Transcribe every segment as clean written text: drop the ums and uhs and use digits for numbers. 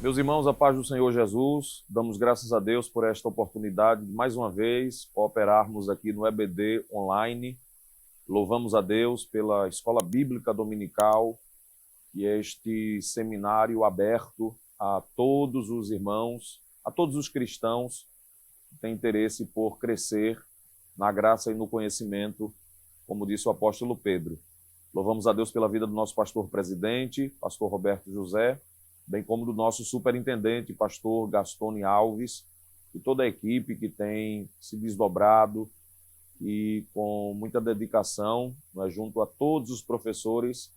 Meus irmãos, a paz do Senhor Jesus, damos graças a Deus por esta oportunidade de mais uma vez cooperarmos aqui no EBD online. Louvamos a Deus pela Escola Bíblica Dominical e este seminário aberto a todos os irmãos, a todos os cristãos que têm interesse por crescer na graça e no conhecimento, como disse o apóstolo Pedro. Louvamos a Deus pela vida do nosso pastor-presidente, pastor Roberto José, bem como do nosso superintendente, pastor Gastone Alves, e toda a equipe que tem se desdobrado e com muita dedicação, junto a todos os professores,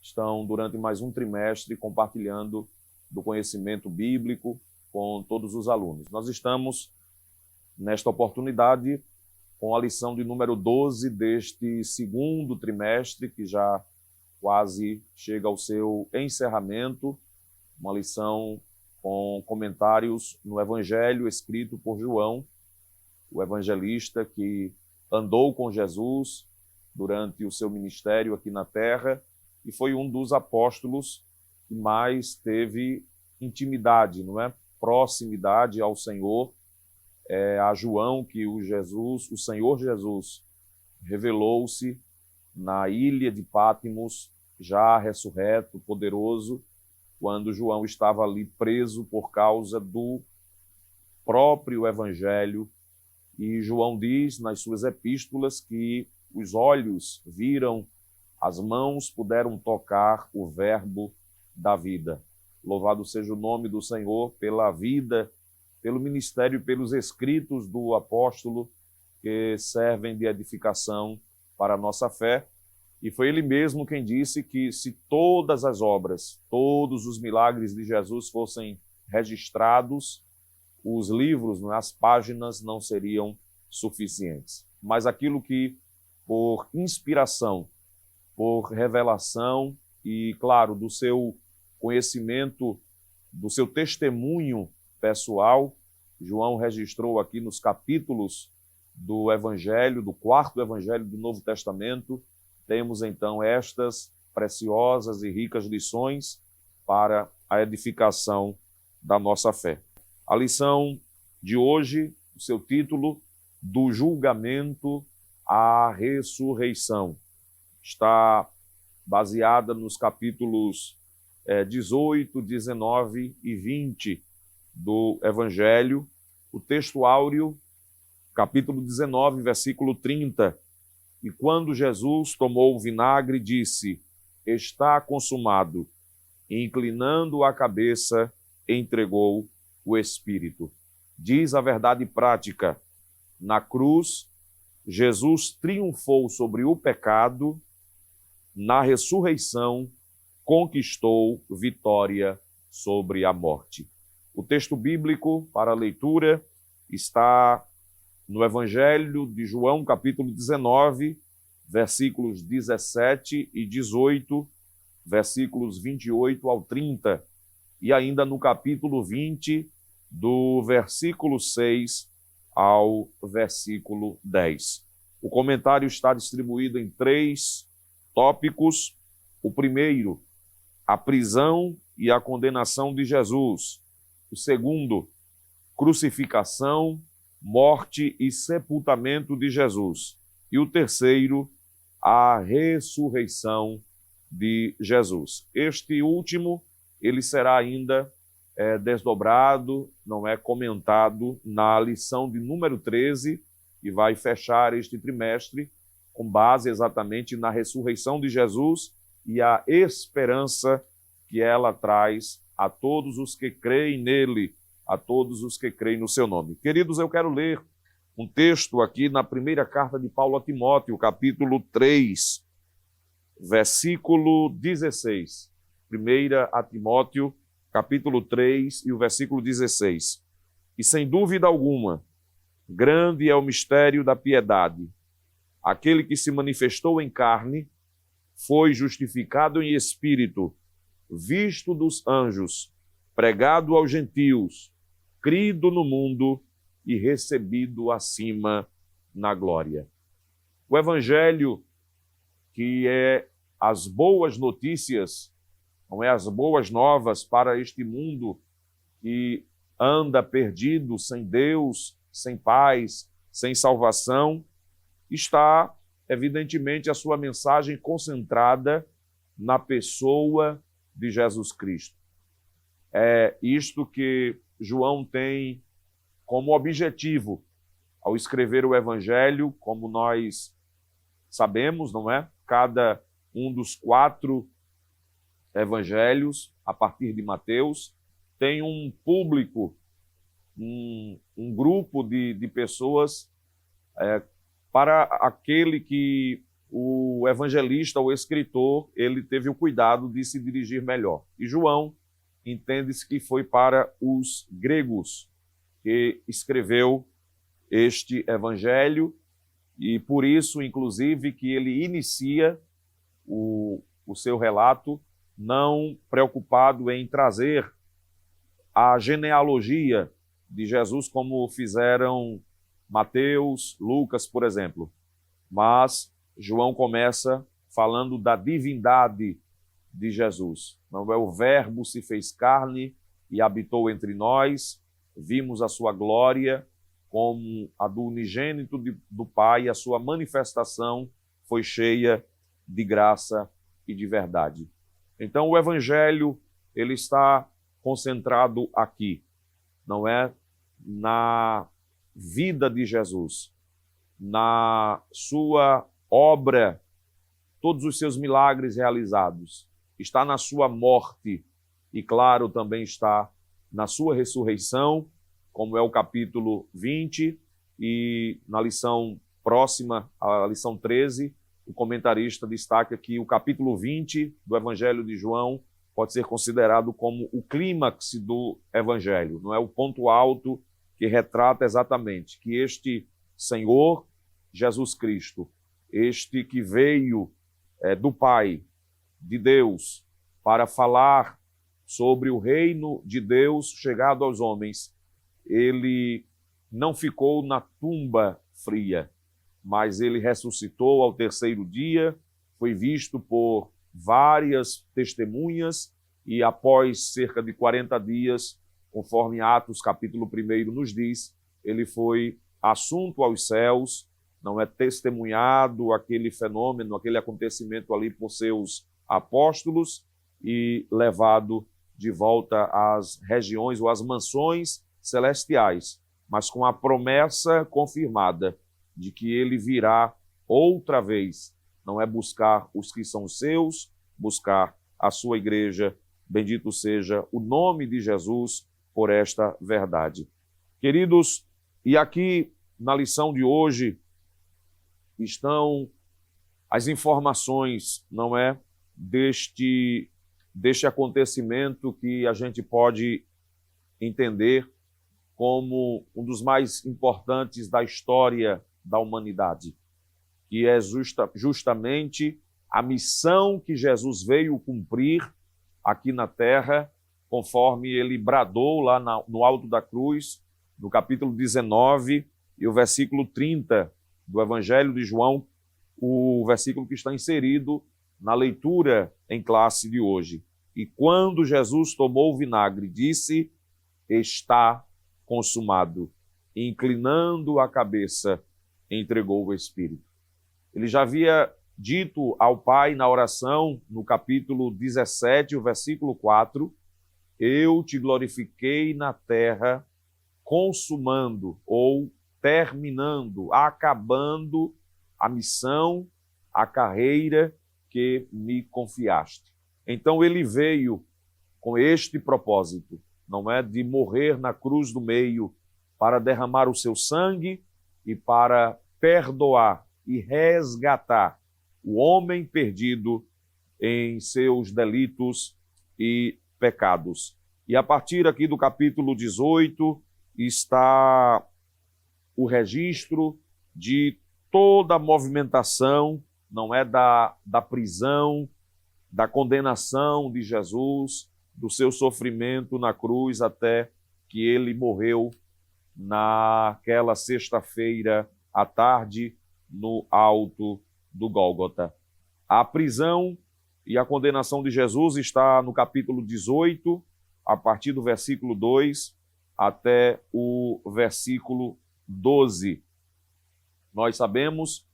estão durante mais um trimestre compartilhando do conhecimento bíblico com todos os alunos. Nós estamos, nesta oportunidade, com a lição de número 12 deste segundo trimestre, que já quase chega ao seu encerramento, uma lição com comentários no Evangelho escrito por João, o evangelista que andou com Jesus durante o seu ministério aqui na terra e foi um dos apóstolos que mais teve intimidade, não é? Proximidade ao Senhor, a João que o Senhor Jesus revelou-se na ilha de Patmos, já ressurreto, poderoso, quando João estava ali preso por causa do próprio Evangelho. E João diz nas suas epístolas que os olhos viram, as mãos puderam tocar o verbo da vida. Louvado seja o nome do Senhor pela vida, pelo ministério e pelos escritos do apóstolo que servem de edificação para a nossa fé. E foi ele mesmo quem disse que se todas as obras, todos os milagres de Jesus fossem registrados, os livros, as páginas não seriam suficientes. Mas aquilo que, por inspiração, por revelação e, claro, do seu conhecimento, do seu testemunho pessoal, João registrou aqui nos capítulos do Evangelho, do quarto Evangelho do Novo Testamento. Temos, então, estas preciosas e ricas lições para a edificação da nossa fé. A lição de hoje, o seu título, do julgamento à ressurreição, está baseada nos capítulos 18, 19 e 20 do Evangelho. O texto áureo, capítulo 19, versículo 30, e quando Jesus tomou o vinagre, disse: está consumado. E, inclinando a cabeça, entregou o Espírito. Diz a verdade prática: na cruz, Jesus triunfou sobre o pecado, na ressurreição, conquistou vitória sobre a morte. O texto bíblico para a leitura está no Evangelho de João, capítulo 19, versículos 17 e 18, versículos 28 ao 30, e ainda no capítulo 20, do versículo 6 ao versículo 10. O comentário está distribuído em 3 tópicos. O primeiro, a prisão e a condenação de Jesus. O segundo, crucificação, morte e sepultamento de Jesus. E o terceiro, a ressurreição de Jesus. Este último, ele será ainda desdobrado, não é comentado na lição de número 13, que vai fechar este trimestre, com base exatamente na ressurreição de Jesus e a esperança que ela traz a todos os que creem nele, a todos os que creem no seu nome. Queridos, eu quero ler um texto aqui na primeira carta de Paulo a Timóteo, capítulo 3, versículo 16. Primeira a Timóteo, capítulo 3 e o versículo 16. E sem dúvida alguma, grande é o mistério da piedade. Aquele que se manifestou em carne foi justificado em espírito, visto dos anjos, pregado aos gentios, crido no mundo e recebido acima na glória. O Evangelho, que é as boas notícias, não é as boas novas para este mundo que anda perdido, sem Deus, sem paz, sem salvação, está, evidentemente, a sua mensagem concentrada na pessoa de Jesus Cristo. É isto que João tem como objetivo ao escrever o Evangelho, como nós sabemos, não é? Cada um dos 4 evangelhos, a partir de Mateus, tem um público, um grupo de pessoas para aquele que o evangelista, o escritor, ele teve o cuidado de se dirigir melhor. E João entende-se que foi para os gregos que escreveu este evangelho, e por isso, inclusive, que ele inicia o seu relato não preocupado em trazer a genealogia de Jesus, como fizeram Mateus, Lucas, por exemplo. Mas João começa falando da divindade de Jesus. Não é? O Verbo se fez carne e habitou entre nós, vimos a sua glória como a do unigênito do Pai, a sua manifestação foi cheia de graça e de verdade. Então o Evangelho, ele está concentrado aqui, não é? Na vida de Jesus, na sua obra, todos os seus milagres realizados, está na sua morte e, claro, também está na sua ressurreição, como é o capítulo 20, e na lição próxima, a lição 13, o comentarista destaca que o capítulo 20 do Evangelho de João pode ser considerado como o clímax do Evangelho, não é? O ponto alto que retrata exatamente que este Senhor Jesus Cristo, este que veio do Pai, de Deus, para falar sobre o reino de Deus chegado aos homens, ele não ficou na tumba fria, mas ele ressuscitou ao terceiro dia, foi visto por várias testemunhas e após cerca de 40 dias, conforme Atos capítulo 1 nos diz, ele foi assunto aos céus, não é testemunhado aquele fenômeno, aquele acontecimento ali por seus apóstolos e levado de volta às regiões ou às mansões celestiais, mas com a promessa confirmada de que ele virá outra vez, não é buscar os que são seus, buscar a sua igreja. Bendito seja o nome de Jesus por esta verdade. Queridos, e aqui na lição de hoje estão as informações, não é, deste acontecimento que a gente pode entender como um dos mais importantes da história da humanidade, que é justamente a missão que Jesus veio cumprir aqui na terra, conforme ele bradou lá no alto da cruz, no capítulo 19 e o versículo 30 do Evangelho de João, o versículo que está inserido na leitura em classe de hoje. E quando Jesus tomou o vinagre, disse: está consumado. Inclinando a cabeça, entregou o Espírito. Ele já havia dito ao Pai na oração, no capítulo 17, o versículo 4, eu te glorifiquei na terra, consumando ou terminando, acabando a missão, a carreira que me confiaste. Então ele veio com este propósito, não é, de morrer na cruz do meio para derramar o seu sangue e para perdoar e resgatar o homem perdido em seus delitos e pecados. E a partir aqui do capítulo 18 está o registro de toda a movimentação, não é, da prisão, da condenação de Jesus, do seu sofrimento na cruz até que ele morreu naquela sexta-feira à tarde no alto do Gólgota. A prisão e a condenação de Jesus está no capítulo 18, a partir do versículo 2 até o versículo 12. Nós sabemos,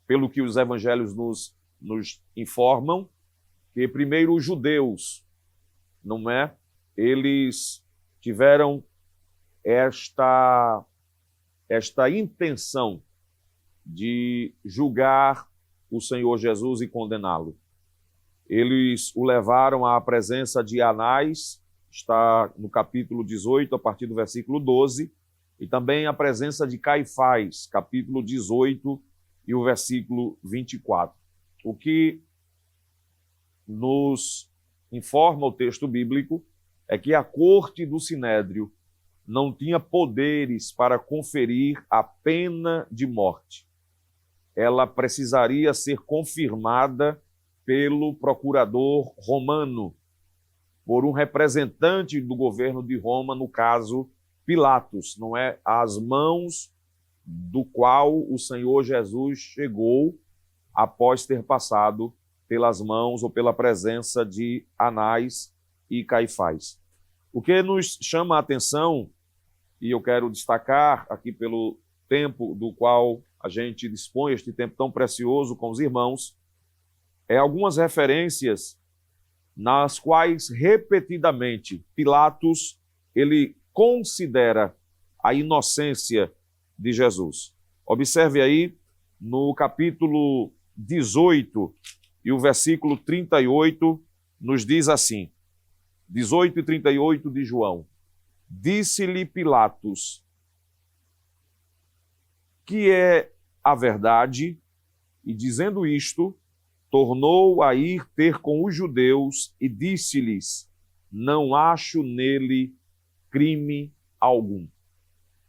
pelo que os evangelhos nos informam, que primeiro os judeus, não é? Eles tiveram esta intenção de julgar o Senhor Jesus e condená-lo. Eles o levaram à presença de Anás, está no capítulo 18, a partir do versículo 12, e também à presença de Caifás, capítulo 18 e o versículo 24. O que nos informa o texto bíblico é que a corte do Sinédrio não tinha poderes para conferir a pena de morte. Ela precisaria ser confirmada pelo procurador romano, por um representante do governo de Roma, no caso Pilatos, não é? Às mãos do qual o Senhor Jesus chegou após ter passado pelas mãos ou pela presença de Anás e Caifás. O que nos chama a atenção, e eu quero destacar aqui pelo tempo do qual a gente dispõe, este tempo tão precioso com os irmãos, é algumas referências nas quais, repetidamente, Pilatos ele considera a inocência de Jesus. Observe aí no capítulo 18 e o versículo 38 nos diz assim, 18 e 38 de João: disse-lhe Pilatos, que é a verdade, e dizendo isto, tornou a ir ter com os judeus e disse-lhes, não acho nele crime algum.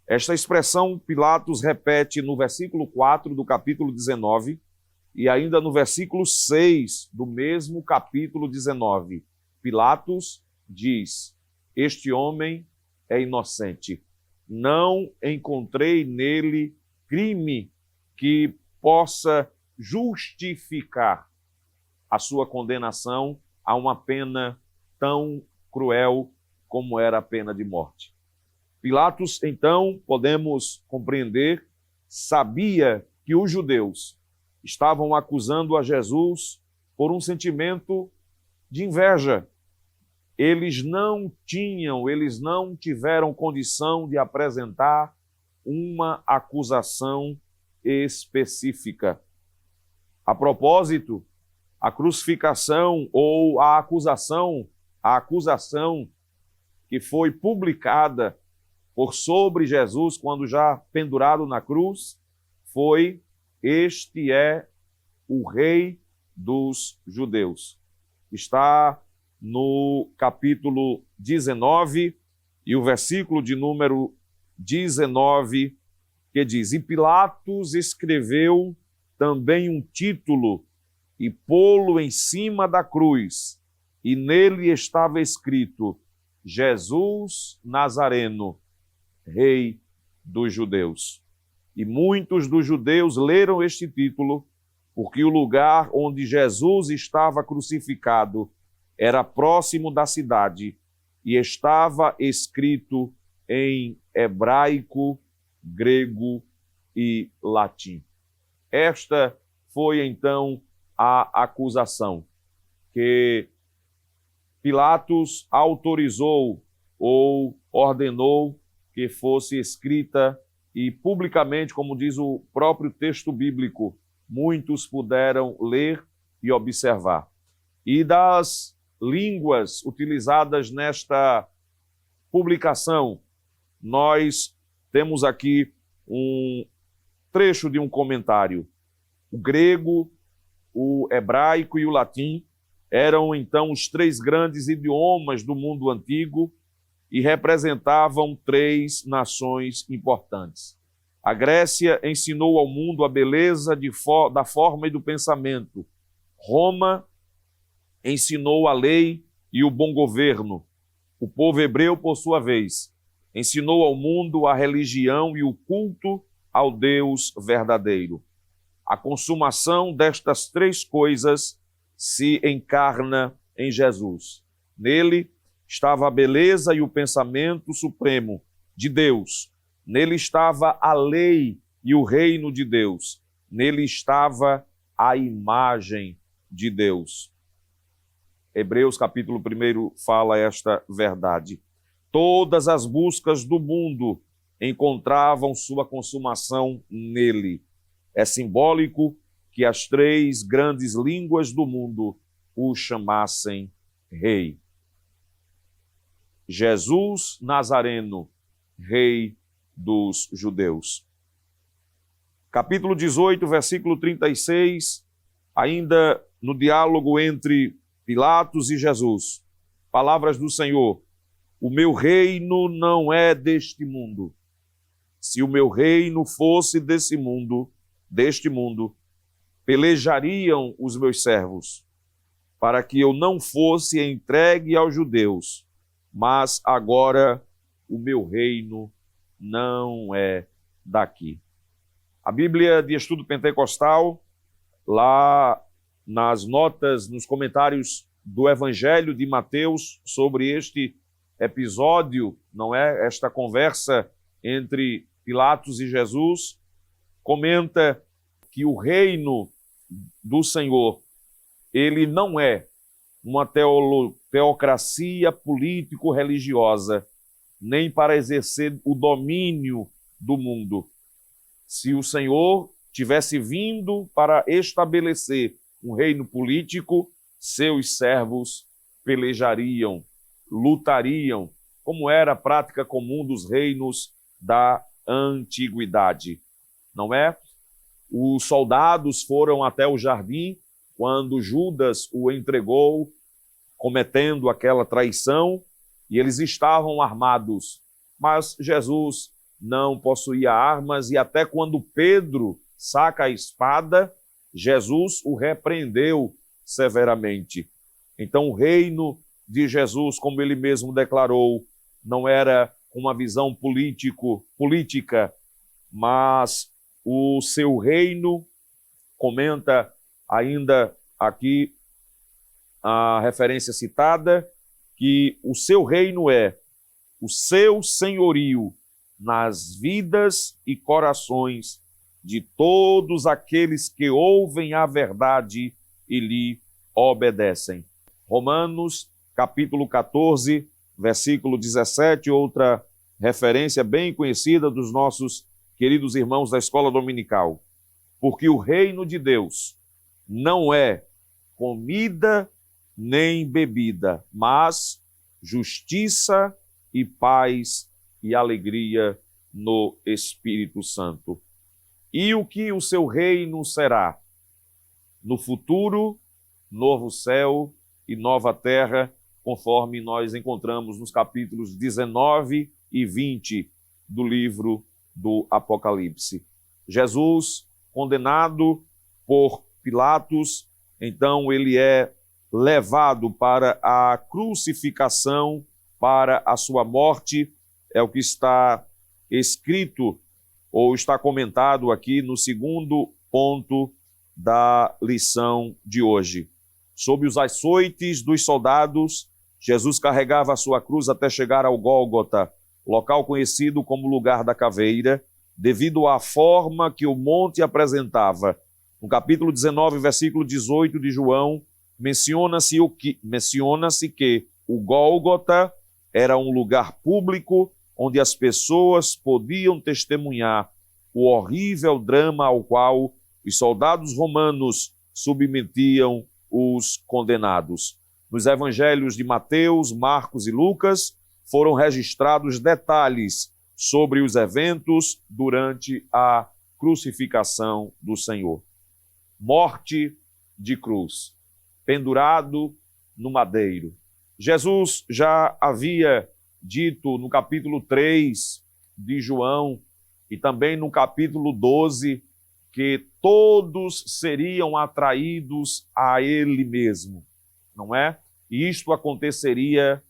Esta expressão Pilatos repete no versículo 4 do capítulo 19 e ainda no versículo 6 do mesmo capítulo 19. Pilatos diz, este homem é inocente. Não encontrei nele crime que possa justificar a sua condenação a uma pena tão cruel como era a pena de morte. Pilatos, então, podemos compreender, sabia que os judeus estavam acusando a Jesus por um sentimento de inveja. Eles não tiveram condição de apresentar uma acusação específica. A propósito, a crucificação ou a acusação que foi publicada por sobre Jesus quando já pendurado na cruz foi: este é o Rei dos Judeus. Está no capítulo 19 e o versículo de número 19, que diz: e Pilatos escreveu também um título e pô-lo em cima da cruz, e nele estava escrito: Jesus Nazareno, Rei dos Judeus. E muitos dos judeus leram este título, porque o lugar onde Jesus estava crucificado era próximo da cidade e estava escrito em hebraico, grego e latim. Esta foi então a acusação que Pilatos autorizou ou ordenou que fosse escrita e publicamente, como diz o próprio texto bíblico, muitos puderam ler e observar. E das línguas utilizadas nesta publicação, nós temos aqui um trecho de um comentário. O grego, o hebraico e o latim eram então os três grandes idiomas do mundo antigo e representavam três nações importantes. A Grécia ensinou ao mundo a beleza da forma e do pensamento. Roma ensinou a lei e o bom governo. O povo hebreu, por sua vez, ensinou ao mundo a religião e o culto ao Deus verdadeiro. A consumação destas três coisas se encarna em Jesus. Nele estava a beleza e o pensamento supremo de Deus. Nele estava a lei e o reino de Deus. Nele estava a imagem de Deus. Hebreus capítulo 1 fala esta verdade. Todas as buscas do mundo encontravam sua consumação nele. É simbólico que as três grandes línguas do mundo o chamassem rei. Jesus Nazareno, rei dos judeus. Capítulo 18, versículo 36, ainda no diálogo entre Pilatos e Jesus. Palavras do Senhor: o meu reino não é deste mundo. Se o meu reino fosse deste mundo, pelejariam os meus servos, para que eu não fosse entregue aos judeus. Mas agora o meu reino não é daqui. A Bíblia de Estudo Pentecostal, lá nas notas, nos comentários do Evangelho de Mateus sobre este episódio, não é? Esta conversa entre Pilatos e Jesus, comenta que o reino do Senhor, ele não é uma teocracia político-religiosa, nem para exercer o domínio do mundo. Se o Senhor tivesse vindo para estabelecer um reino político, seus servos pelejariam, lutariam, como era a prática comum dos reinos da antiguidade, não é? Os soldados foram até o jardim quando Judas o entregou, cometendo aquela traição, e eles estavam armados. Mas Jesus não possuía armas, e até quando Pedro saca a espada, Jesus o repreendeu severamente. Então o reino de Jesus, como ele mesmo declarou, não era uma visão política, mas o seu reino, comenta ainda aqui a referência citada, que o seu reino é o seu senhorio nas vidas e corações de todos aqueles que ouvem a verdade e lhe obedecem. Romanos, capítulo 14, versículo 17, outra referência bem conhecida dos nossos queridos irmãos da escola dominical. Porque o reino de Deus não é comida nem bebida, mas justiça e paz e alegria no Espírito Santo. E o que o seu reino será? No futuro, novo céu e nova terra, conforme nós encontramos nos capítulos 19 e 20 do livro do Apocalipse. Jesus, condenado por Pilatos, então ele é levado para a crucificação, para a sua morte, é o que está escrito ou está comentado aqui no segundo ponto da lição de hoje. Sob os açoites dos soldados, Jesus carregava a sua cruz até chegar ao Gólgota, local conhecido como lugar da caveira, devido à forma que o monte apresentava. No capítulo 19, versículo 18 de João, menciona-se que o Gólgota era um lugar público onde as pessoas podiam testemunhar o horrível drama ao qual os soldados romanos submetiam os condenados. Nos evangelhos de Mateus, Marcos e Lucas foram registrados detalhes sobre os eventos durante a crucificação do Senhor. Morte de cruz, pendurado no madeiro. Jesus já havia dito no capítulo 3 de João e também no capítulo 12 que todos seriam atraídos a ele mesmo, não é? E isto aconteceria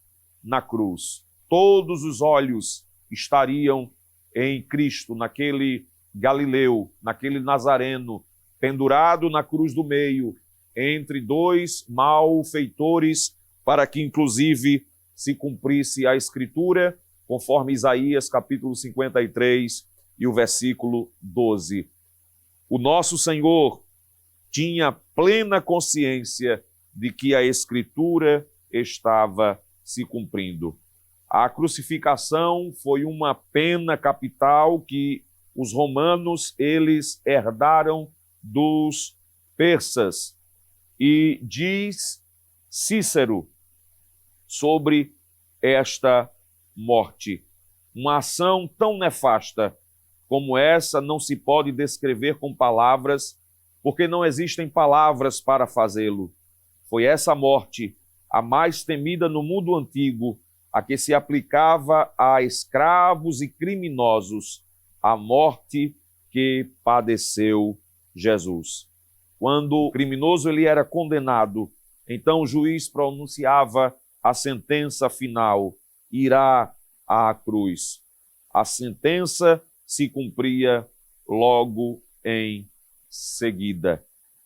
na cruz. Todos os olhos estariam em Cristo, naquele Galileu, naquele Nazareno, pendurado na cruz do meio, entre dois malfeitores, para que inclusive se cumprisse a Escritura, conforme Isaías capítulo 53 e o versículo 12. O nosso Senhor tinha plena consciência de que a Escritura estava se cumprindo. A crucificação foi uma pena capital que os romanos, eles herdaram dos persas. E diz Cícero sobre esta morte: uma ação tão nefasta como essa não se pode descrever com palavras, porque não existem palavras para fazê-lo. Foi essa morte, a mais temida no mundo antigo, a que se aplicava a escravos e criminosos, a morte que padeceu Jesus. Quando o criminoso ele era condenado, então o juiz pronunciava a sentença final: irá à cruz. A sentença se cumpria logo em seguida.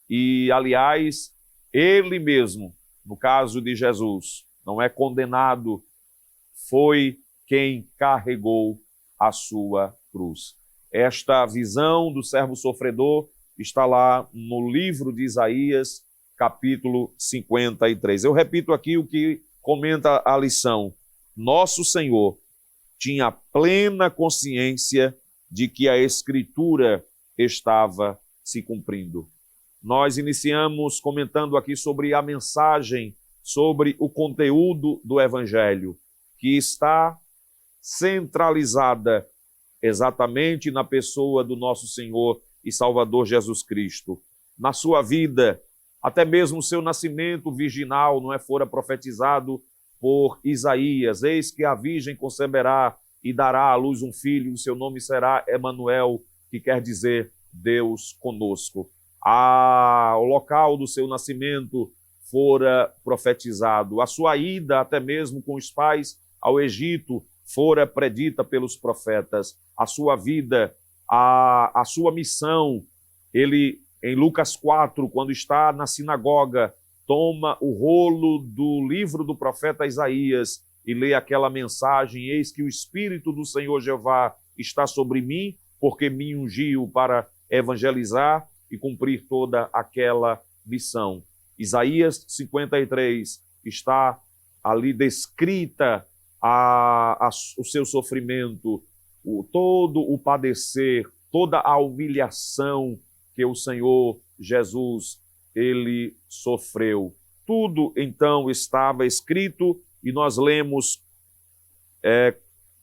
E, aliás, ele mesmo, no caso de Jesus, não é condenado, foi quem carregou a sua cruz. Esta visão do servo sofredor está lá no livro de Isaías, capítulo 53. Eu repito aqui o que comenta a lição. Nosso Senhor tinha plena consciência de que a Escritura estava se cumprindo. Nós iniciamos comentando aqui sobre a mensagem, sobre o conteúdo do Evangelho, que está centralizada exatamente na pessoa do nosso Senhor e Salvador Jesus Cristo. Na sua vida, até mesmo o seu nascimento virginal não fora profetizado por Isaías: eis que a virgem conceberá e dará à luz um filho, o seu nome será Emanuel, que quer dizer Deus conosco. O local do seu nascimento fora profetizado. A sua ida, até mesmo com os pais ao Egito, fora predita pelos profetas. A sua vida, a sua missão, ele, em Lucas 4, quando está na sinagoga, toma o rolo do livro do profeta Isaías e lê aquela mensagem: eis que o Espírito do Senhor Jeová está sobre mim, porque me ungiu para evangelizar e cumprir toda aquela missão. Isaías 53 está ali descrita o seu sofrimento, todo o padecer, toda a humilhação que o Senhor Jesus, ele sofreu. Tudo, então, estava escrito e nós lemos,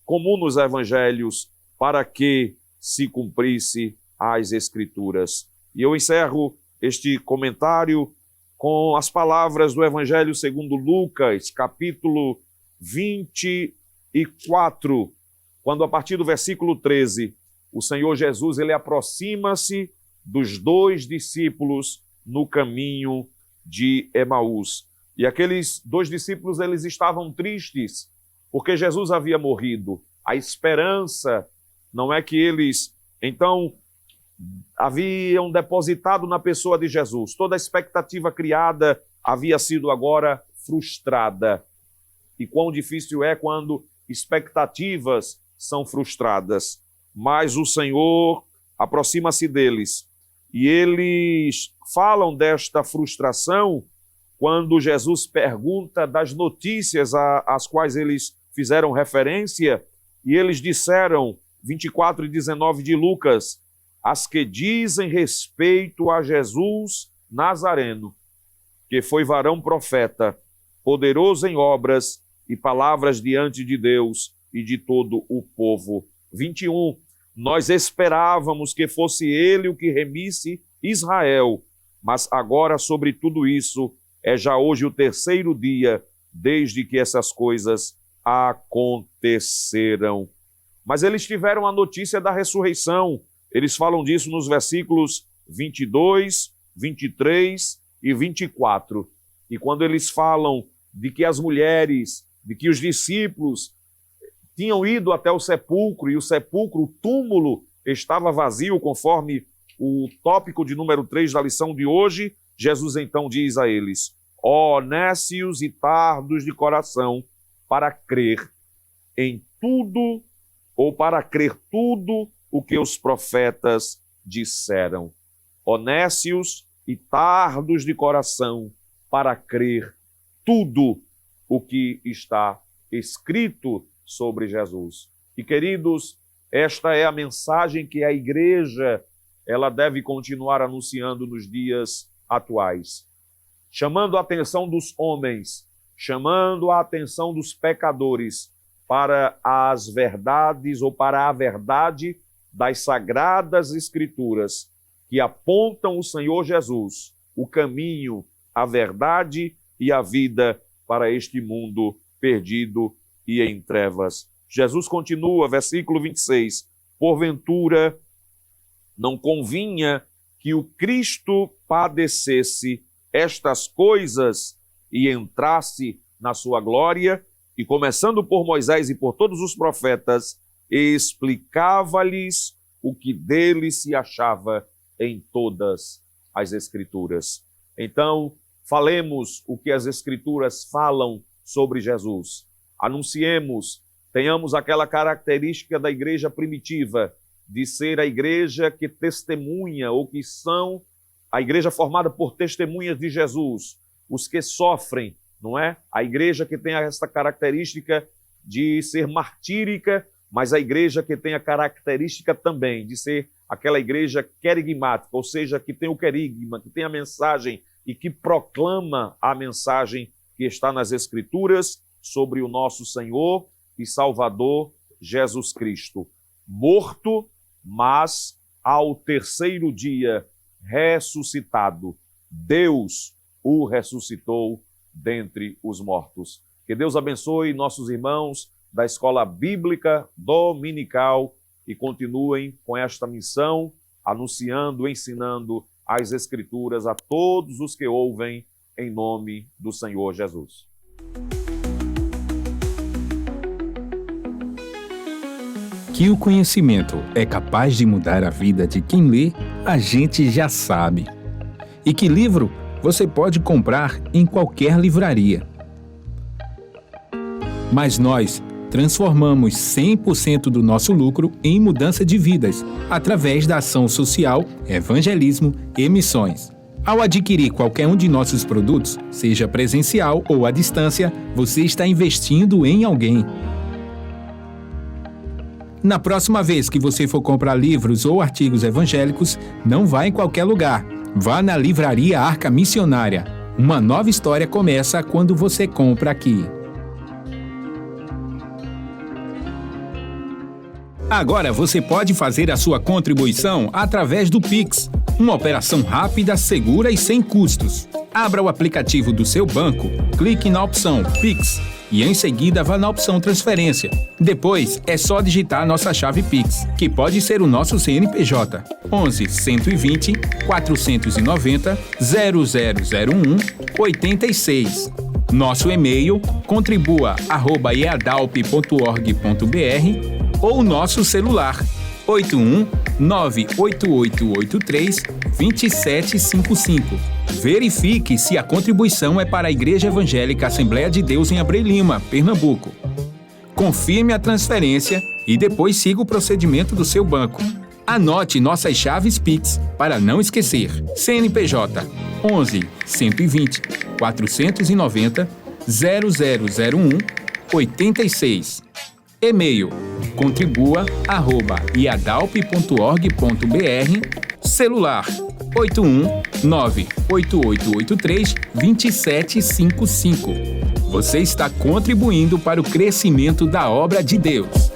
comum nos evangelhos, para que se cumprisse as Escrituras. E eu encerro este comentário com as palavras do Evangelho segundo Lucas, capítulo 24, quando a partir do versículo 13, o Senhor Jesus ele aproxima-se dos dois discípulos no caminho de Emaús. E aqueles dois discípulos, eles estavam tristes, porque Jesus havia morrido. A esperança, não é que eles, então, haviam depositado na pessoa de Jesus. Toda a expectativa criada havia sido agora frustrada. E quão difícil é quando expectativas são frustradas. Mas o Senhor aproxima-se deles. E eles falam desta frustração quando Jesus pergunta das notícias às quais eles fizeram referência. E eles disseram, 24 e 19 de Lucas, as que dizem respeito a Jesus Nazareno, que foi varão profeta, poderoso em obras e palavras diante de Deus e de todo o povo. 21, nós esperávamos que fosse ele o que remisse Israel, mas agora sobre tudo isso é já hoje o terceiro dia desde que essas coisas aconteceram. Mas eles tiveram a notícia da ressurreição. Eles falam disso nos versículos 22, 23 e 24. E quando eles falam de que as mulheres, de que os discípulos tinham ido até o sepulcro, e o sepulcro, o túmulo, estava vazio, conforme o tópico de número 3 da lição de hoje, Jesus então diz a eles: ó nécios e tardos de coração, para crer em tudo, ou para crer tudo o que os profetas disseram. Honestos e tardos de coração para crer tudo o que está escrito sobre Jesus. E, queridos, esta é a mensagem que a igreja ela deve continuar anunciando nos dias atuais, chamando a atenção dos homens, chamando a atenção dos pecadores para as verdades ou para a verdade das sagradas escrituras que apontam o Senhor Jesus, o caminho, a verdade e a vida para este mundo perdido e em trevas. Jesus continua, versículo 26, porventura não convinha que o Cristo padecesse estas coisas e entrasse na sua glória, e começando por Moisés e por todos os profetas, explicava-lhes o que dele se achava em todas as Escrituras. Então, falemos o que as Escrituras falam sobre Jesus. Anunciemos, tenhamos aquela característica da igreja primitiva, de ser a igreja que testemunha, ou que são a igreja formada por testemunhas de Jesus, os que sofrem, não é? A igreja que tem essa característica de ser martírica, mas a igreja que tem a característica também de ser aquela igreja querigmática, ou seja, que tem o querigma, que tem a mensagem e que proclama a mensagem que está nas Escrituras sobre o nosso Senhor e Salvador Jesus Cristo, morto, mas ao terceiro dia ressuscitado. Deus o ressuscitou dentre os mortos. Que Deus abençoe nossos irmãos da Escola Bíblica Dominical e continuem com esta missão, anunciando, ensinando as Escrituras a todos os que ouvem, em nome do Senhor Jesus. Que o conhecimento é capaz de mudar a vida de quem lê, a gente já sabe. E que livro você pode comprar em qualquer livraria. Mas nós transformamos 100% do nosso lucro em mudança de vidas, através da ação social, evangelismo e missões. Ao adquirir qualquer um de nossos produtos, seja presencial ou à distância, você está investindo em alguém. Na próxima vez que você for comprar livros ou artigos evangélicos, não vá em qualquer lugar. Vá na Livraria Arca Missionária. Uma nova história começa quando você compra aqui. Agora você pode fazer a sua contribuição através do Pix. Uma operação rápida, segura e sem custos. Abra o aplicativo do seu banco, clique na opção Pix e em seguida vá na opção Transferência. Depois é só digitar nossa chave Pix, que pode ser o nosso CNPJ 11 120 490 0001 86. Nosso e-mail contribua@eadalp.org.br ou nosso celular 81 98883 2755. Verifique se a contribuição é para a Igreja Evangélica Assembleia de Deus em Abreu Lima, Pernambuco. Confirme a transferência e depois siga o procedimento do seu banco. Anote nossas chaves Pix para não esquecer. CNPJ 11 120 490 0001 86. E-mail contribua@iadalp.org.br. Celular 81 98883 2755. Você está contribuindo para o crescimento da obra de Deus.